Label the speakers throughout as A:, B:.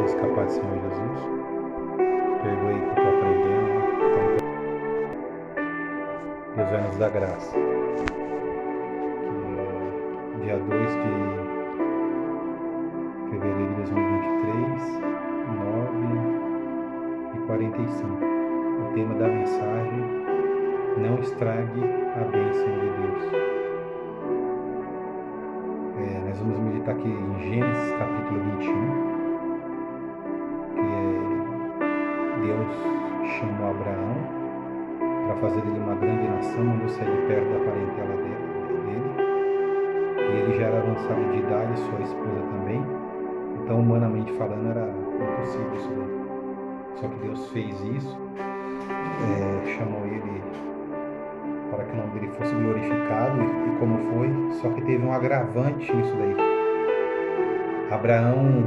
A: escapar de Senhor Jesus. Perdoe que eu estou aprendendo, né? Então, Deus vai nos dar graça. Que é dia 2 de fevereiro de 2023, 9h45. O tema da mensagem: não estrague a bênção de Deus. Nós vamos meditar aqui em Gênesis capítulo 21, que Deus chamou Abraão para fazer dele uma grande nação, mandou sair de perto da parentela dele. E ele já era avançado de idade, sua esposa também. Então, humanamente falando, era impossível isso daí. Só que Deus fez isso, chamou ele para que o nome dele fosse glorificado, e como foi, só que teve um agravante nisso daí. Abraão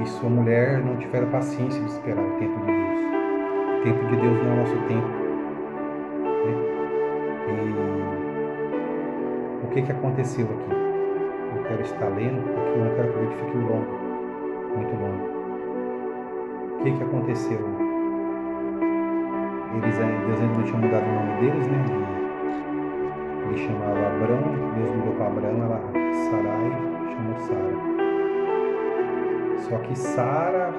A: e sua mulher não tiveram paciência de esperar o tempo de Deus. O tempo de Deus não é o nosso tempo, né? E o que aconteceu aqui? Eu quero estar lendo, aqui eu não quero que o vídeo fique longo, muito longo. O que aconteceu? Deus ainda não tinha mudado o nome deles, né? Ele chamava Abrão, Deus mudou para Abrão, ela Sarai, chamou Sara. Só que Sara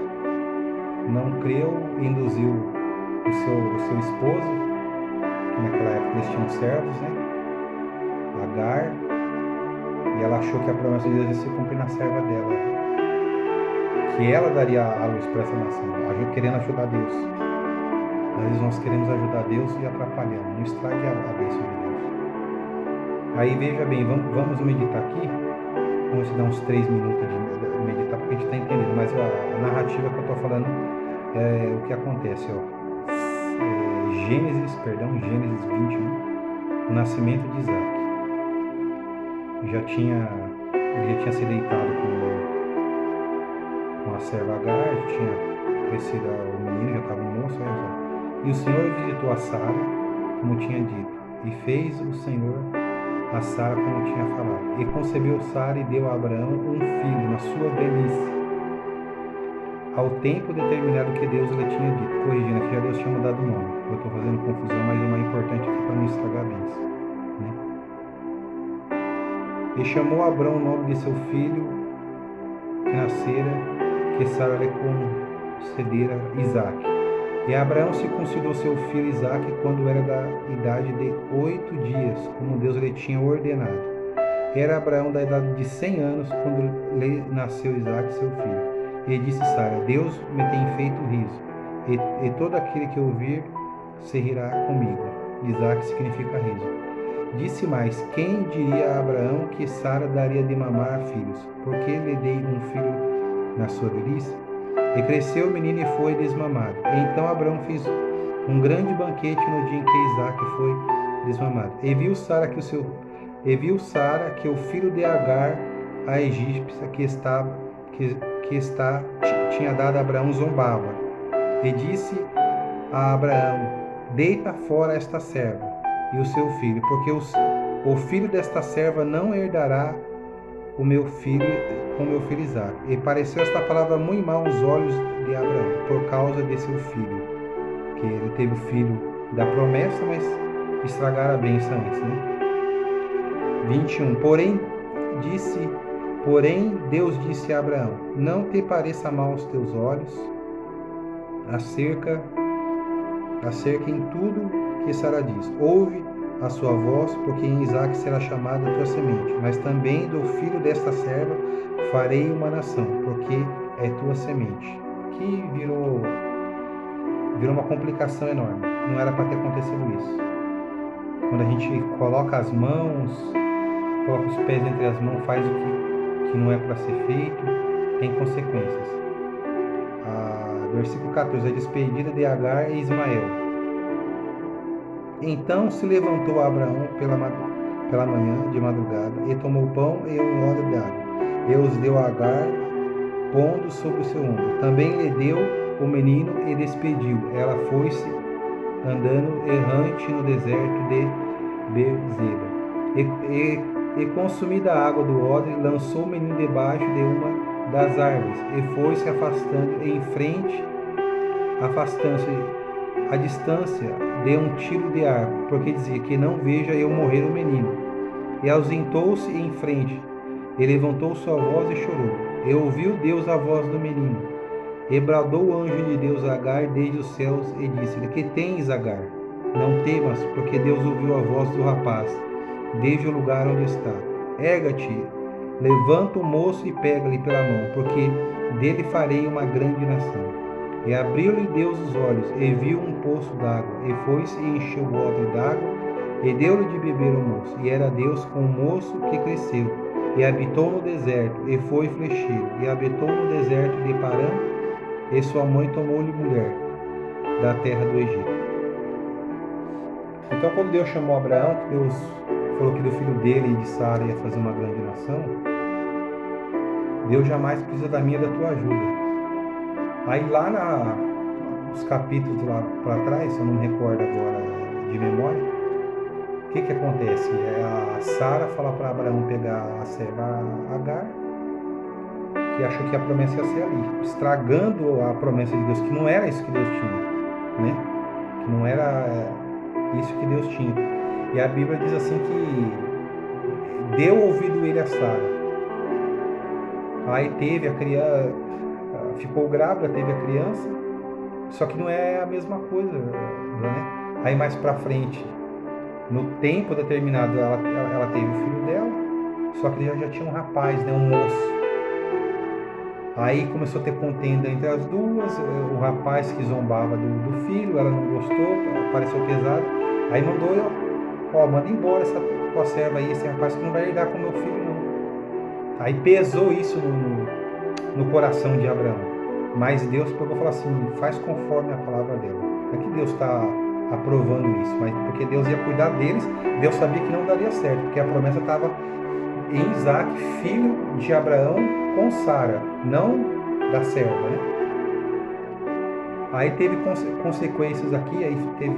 A: não creu e induziu o seu esposo, que naquela época eles tinham servos, né? Agar, e ela achou que a promessa de Deus ia se cumprir na serva dela, que ela daria a luz para essa nação, querendo ajudar Deus. Às vezes nós queremos ajudar Deus e atrapalhamos, não estrague a bênção de Deus. Aí veja bem, vamos meditar aqui, vamos dar uns 3 minutos de meditar, porque a gente está entendendo, mas a narrativa que eu estou falando é o que acontece, Gênesis 21, o nascimento de Isaac. Ele já tinha se deitado com a serva Agar, já tinha crescido o menino, já estava um moço, e o Senhor visitou a Sara, como tinha dito, e fez o Senhor a Sara como tinha falado. E concebeu Sara e deu a Abraão um filho na sua velhice, ao tempo determinado que Deus lhe tinha dito. Corrigindo, aqui já Deus tinha mudado o nome. Eu estou fazendo confusão, mas o mais importante aqui para não estragar a bênção, né? E chamou Abraão o nome de seu filho que nascera, que Sara lhe concedera, Isaque. E Abraão circuncidou seu filho Isaque quando era da idade de 8 dias, como Deus lhe tinha ordenado. Era Abraão da idade de 100 anos quando lhe nasceu Isaque, seu filho. E disse Sara: Deus me tem feito riso, e todo aquele que ouvir se rirá comigo. Isaque significa riso. Disse mais: quem diria a Abraão que Sara daria de mamar a filhos? Porque lhe dei um filho na sua velhice? E cresceu o menino e foi desmamado. Então Abraão fez um grande banquete no dia em que Isaque foi desmamado. E viu Sara que o filho de Agar, a egípcia, tinha dado a Abraão, zombava. E disse a Abraão: deita fora esta serva e o seu filho, porque o filho desta serva não herdará o meu filho com meu filho Isaque. E pareceu esta palavra muito mal aos olhos de Abraão, por causa de seu filho, que ele teve o filho da promessa, mas estragaram a bênção antes, né? 21. Porém Deus disse a Abraão: não te pareça mal aos teus olhos acerca em tudo que Sara diz. Ouve a sua voz, porque em Isaque será chamada a tua semente, mas também do filho desta serva farei uma nação, porque é tua semente. Que virou uma complicação enorme. Não era para ter acontecido isso. Quando a gente coloca as mãos, coloca os pés entre as mãos, faz o que não é para ser feito, tem consequências. Versículo 14, a despedida de Agar e Ismael. Então se levantou Abraão pela manhã, de madrugada, e tomou pão e um odre de água, e os deu a Agar, pondo sobre o seu ombro. Também lhe deu o menino e despediu. Ela foi-se andando errante no deserto de Beerseba. E consumida a água do odre, lançou o menino debaixo de uma das árvores, e foi se afastando em frente, afastando-se à distância de um tiro de arco, porque dizia que não veja eu morrer o menino. E ausentou-se em frente, e levantou sua voz e chorou. E ouviu Deus a voz do menino. E bradou o anjo de Deus a Agar desde os céus e disse-lhe: Que tens, Agar? Não temas, porque Deus ouviu a voz do rapaz, desde o lugar onde está. Erga-te, levanta o moço e pega-lhe pela mão, porque dele farei uma grande nação. E abriu-lhe Deus os olhos, e viu um poço d'água, e foi-se e encheu o odre d'água, e deu-lhe de beber ao moço. E era Deus com o moço que cresceu, e habitou no deserto, e foi flecheiro, e habitou no deserto de Parã, e sua mãe tomou-lhe mulher da terra do Egito. Então, quando Deus chamou Abraão, que Deus falou que do filho dele e de Sara ia fazer uma grande nação, Deus jamais precisa da minha e da tua ajuda. Aí lá nos capítulos lá para trás, eu não me recordo agora de memória, o que acontece? A Sara fala para Abraão pegar a serva Agar, que achou que a promessa ia ser ali, estragando a promessa de Deus, que não era isso que Deus tinha, né? Que não era isso que Deus tinha. E a Bíblia diz assim que deu ouvido ele a Sara. Aí teve a criança, ficou grávida, teve a criança, só que não é a mesma coisa, né? Aí mais pra frente, no tempo determinado, ela teve o filho dela, só que já tinha um rapaz, né? Um moço. Aí começou a ter contenda entre as duas, o rapaz que zombava do filho, ela não gostou, pareceu pesado. Aí mandou, manda embora essa tua serva aí, esse rapaz que não vai lidar com meu filho não. Aí pesou isso no coração de Abraão. Mas Deus pegou e falou assim, faz conforme a palavra dela. Não é que Deus está aprovando isso, mas porque Deus ia cuidar deles, Deus sabia que não daria certo, porque a promessa estava em Isaac, filho de Abraão com Sara, não da serva, né? Aí teve consequências aqui, aí teve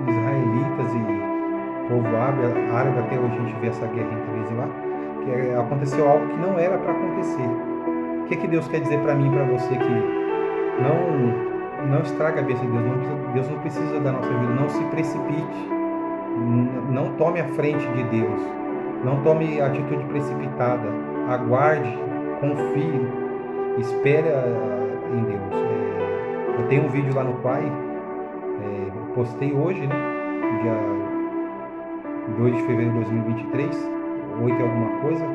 A: israelitas e povo árabe, até hoje a gente vê essa guerra entre eles lá, que aconteceu algo que não era para acontecer. O que Deus quer dizer para mim e para você? Que não estraga a bênção de Deus, Deus não precisa da nossa vida, não se precipite, não tome a frente de Deus, não tome atitude precipitada, aguarde, confie, espera em Deus. Eu tenho um vídeo lá no Pai, postei hoje, né, dia 2 de fevereiro de 2023, 8 e alguma coisa,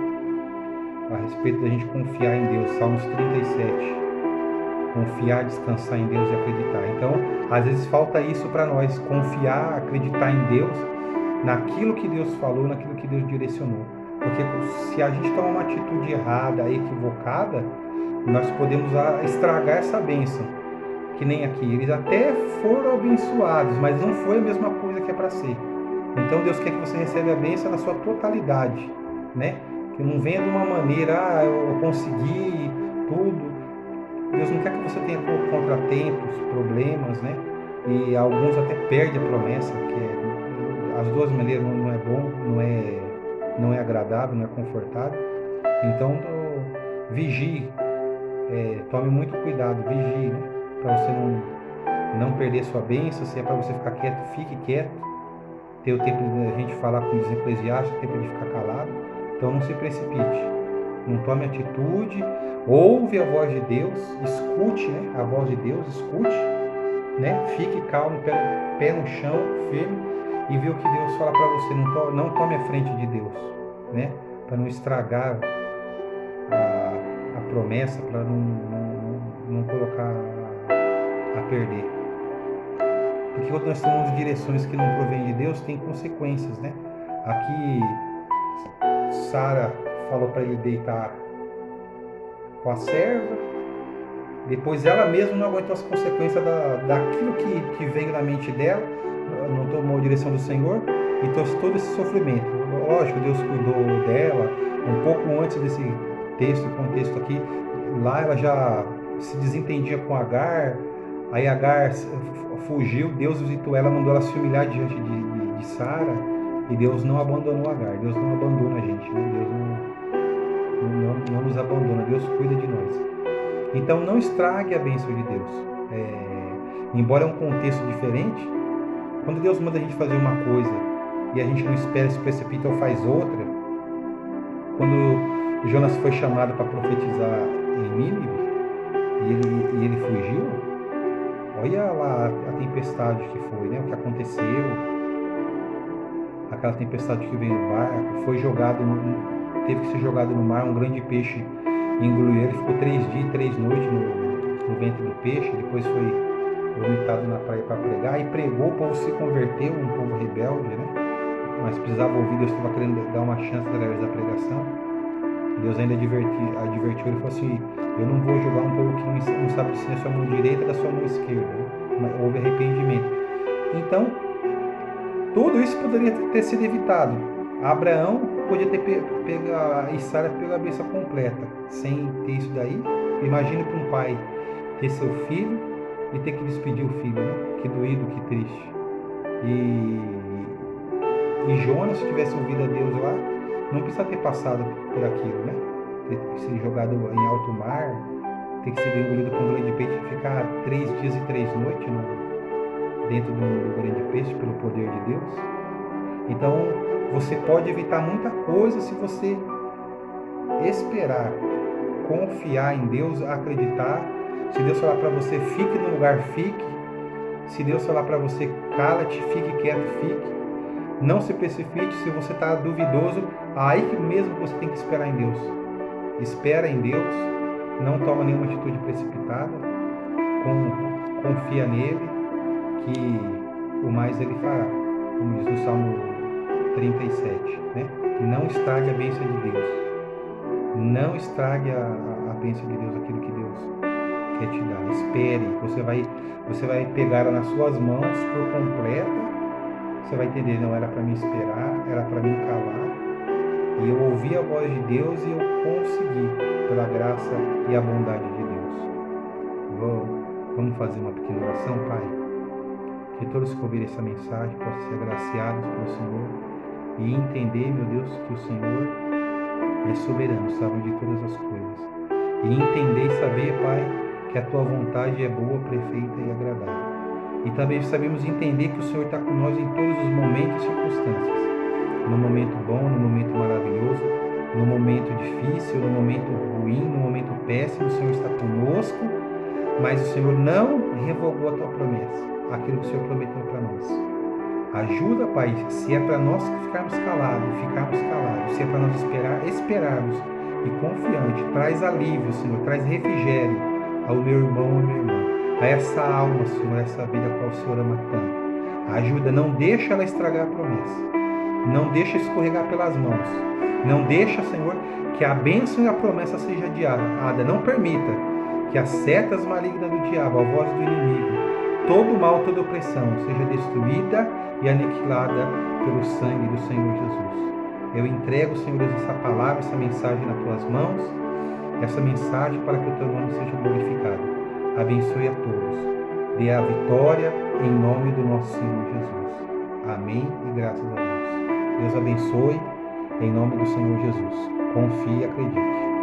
A: a respeito da gente confiar em Deus, Salmos 37, confiar, descansar em Deus e acreditar. Então, às vezes falta isso para nós, confiar, acreditar em Deus, naquilo que Deus falou, naquilo que Deus direcionou. Porque se a gente toma uma atitude errada, equivocada, nós podemos estragar essa bênção. Que nem aqui, eles até foram abençoados, mas não foi a mesma coisa que é para ser. Então Deus quer que você receba a bênção na sua totalidade, né? Que não venha de uma maneira, eu consegui tudo. Deus não quer que você tenha contratempos, problemas, né? E alguns até perdem a promessa, que as duas maneiras não é bom, não é agradável, não é confortável. Então vigie, tome muito cuidado, vigie, né? Para você não perder sua bênção. Se é para você ficar quieto, fique quieto. Ter o tempo de a gente falar com os Eclesiastes, tempo de ficar calado. Então não se precipite, não tome atitude, ouve a voz de Deus, escute, né, a voz de Deus, escute, né, fique calmo, pé no chão, firme, e vê o que Deus fala para você. Não tome a frente de Deus, né, para não estragar a promessa, para não colocar a perder. Porque quando nós temos direções que não provêm de Deus, tem consequências, né? Aqui Sara falou para ele deitar com a serva, depois ela mesma não aguentou as consequências daquilo que veio na mente dela, não tomou a direção do Senhor e trouxe todo esse sofrimento. Lógico, Deus cuidou dela, um pouco antes desse contexto aqui, lá ela já se desentendia com Agar, aí Agar fugiu, Deus visitou ela, mandou ela se humilhar diante de Sara, e Deus não abandonou Agar. Deus não abandona a gente, né? Deus não nos abandona, Deus cuida de nós. Então não estrague a bênção de Deus. Embora é um contexto diferente, quando Deus manda a gente fazer uma coisa e a gente não espera, se precipita ou faz outra, quando Jonas foi chamado para profetizar em Nínive e ele fugiu, olha lá a tempestade que foi, né? O que aconteceu, aquela tempestade que veio no barco, teve que ser jogado no mar, um grande peixe engoliu ele, ficou 3 dias e 3 noites no ventre do peixe, depois foi vomitado na praia para pregar, e pregou, o povo se converteu, um povo rebelde, né? Mas precisava ouvir, Deus estava querendo dar uma chance através da pregação. Deus ainda advertiu, ele falou assim: eu não vou jogar um povo que não sabe discernir a sua mão direita da sua mão esquerda, né? Mas houve arrependimento. Então, tudo isso poderia ter sido evitado. Abraão podia ter pego, e Sara pegou a bênção completa, sem ter isso daí. Imagine para um pai ter seu filho e ter que despedir o filho, né? Que doído, que triste. E Jonas, se tivesse ouvido a Deus lá, não precisa ter passado por aquilo, né? Ter sido jogado em alto mar, ter que ser engolido por um grande peixe e ficar 3 dias e 3 noites dentro do grande peixe pelo poder de Deus. Então, você pode evitar muita coisa se você esperar, confiar em Deus, acreditar. Se Deus falar para você, fique no lugar, fique. Se Deus falar para você, cala-te, fique quieto, fique. Não se precipite. Se você está duvidoso, aí que mesmo você tem que esperar em Deus. Espera em Deus, não toma nenhuma atitude precipitada, confia nele, que o mais ele fará. Como diz no Salmo 37, né? Não estrague a bênção de Deus. Não estrague a bênção de Deus, aquilo que Deus quer te dar. Espere, você vai pegar ela nas suas mãos por completa. Você vai entender, não era para mim esperar, era para mim calar. E eu ouvi a voz de Deus e eu consegui, pela graça e a bondade de Deus. Vamos fazer uma pequena oração, Pai? Que todos que ouvirem essa mensagem possam ser agraciados pelo Senhor e entender, meu Deus, que o Senhor é soberano, sabe de todas as coisas. E entender e saber, Pai, que a Tua vontade é boa, perfeita e agradável. E também sabemos entender que o Senhor está com nós em todos os momentos e circunstâncias. No momento bom, no momento maravilhoso, no momento difícil, no momento ruim, no momento péssimo, o Senhor está conosco, mas o Senhor não revogou a Tua promessa, aquilo que o Senhor prometeu para nós. Ajuda, Pai, se é para nós ficarmos calados, se é para nós esperarmos e confiante, traz alívio, Senhor, traz refrigério ao meu irmão e minha irmã, a essa alma, Senhor, essa vida qual o Senhor ama tanto. Ajuda, não deixa ela estragar a promessa, não deixa escorregar pelas mãos, não deixa, Senhor, que a bênção e a promessa seja adiada, não permita que as setas malignas do diabo, a voz do inimigo, todo mal, toda opressão seja destruída e aniquilada pelo sangue do Senhor Jesus. Eu entrego, Senhor Deus, essa palavra, essa mensagem nas Tuas mãos, essa mensagem para que o Teu nome seja glorificado. Abençoe a todos. Dê a vitória em nome do nosso Senhor Jesus. Amém e graças a Deus. Deus abençoe em nome do Senhor Jesus. Confie e acredite.